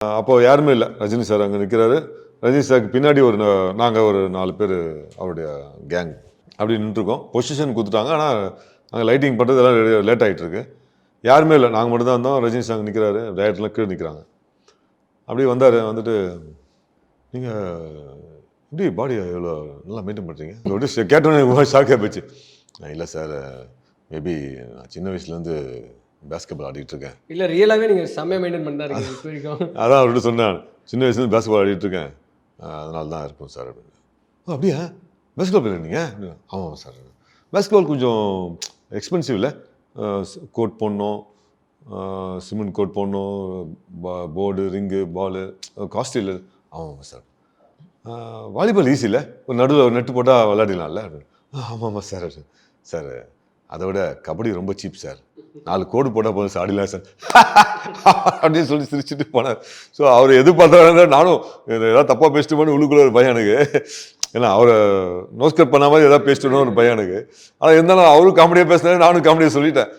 அப்போது யாருமே இல்லை. ரஜினி சார் அங்கே நிற்கிறாரு. ரஜினி சாருக்கு பின்னாடி நாங்கள் ஒரு 4 பேர் அவருடைய கேங் அப்படி நின்றுருக்கோம். பொசிஷன் கொடுத்துட்டாங்க. ஆனால் நாங்கள் லைட்டிங் பண்ணுறது எல்லாம் லேட் ஆகிட்டுருக்கு. யாருமே இல்லை, நாங்கள் மட்டும் தான் இருந்தோம். ரஜினி சார் நிற்கிறாரு, டேரக்டர்லாம் கீழே நிற்கிறாங்க. அப்படியே வந்தார். வந்துட்டு நீங்கள் எப்படி பாடியை எவ்வளோ நல்லா மெயின்டைன் பண்ணுறீங்க அப்படி கேட்டோன்னே ஷாக்காக போச்சு. இல்லை சார், மேபி நான் சின்ன வயசுலேருந்து பேஸ்கெட்பால் ஆடிட்டு இருக்கேன். இல்லை ரியலாகவே நீங்கள் செம்மையாக மெயின்டைன் பண்ணுறாரு. அதான் அவர்கிட்ட சொன்னேன், சின்ன வயசுலேருந்து பேஸ்கெட்பால் ஆடிட்டு இருக்கேன், அதனால தான் இருப்போம் சார் அப்படின்னு. அப்படியா பேஸ்கெட்பால் பிளேயர் நீங்கள்? ஆமாம் சார். பேஸ்கெட்பால் கொஞ்சம் எக்ஸ்பென்சிவ் இல்லை, கோட் போடணும், சிமெண்ட் கோட் போடணும், போர்டு, ரிங்கு, பாலு, காஸ்ட்லி. ஆமாம் சார். வாலிபால் ஈஸி இல்லை, ஒரு நடுவில் ஒரு நெட்டு போட்டால் விளையாடிடலாம்ல. ஆமாம் சார். சார் அதை விட கபடி ரொம்ப சீப் சார், 4 கோடு போட்டால் போதும் சார், ஆடிலாம் சார் அப்படின்னு சொல்லி சிரிச்சுட்டு போனார். ஸோ அவர் எது பார்த்தாங்க, நானும் ஏதாவது தப்பாக பேசிட்டு போன உள்ளுக்குள்ள ஒரு பையன் எனக்கு. ஏன்னா அவரை நோஸ்கட் பண்ணாமல் ஏதாவது பேசிட்டு ஒரு பையன் எனக்கு. ஆனால் இருந்தாலும் அவரும் காமெடியாக பேசினாரு, நானும் காமெடியாக சொல்லிட்டேன்.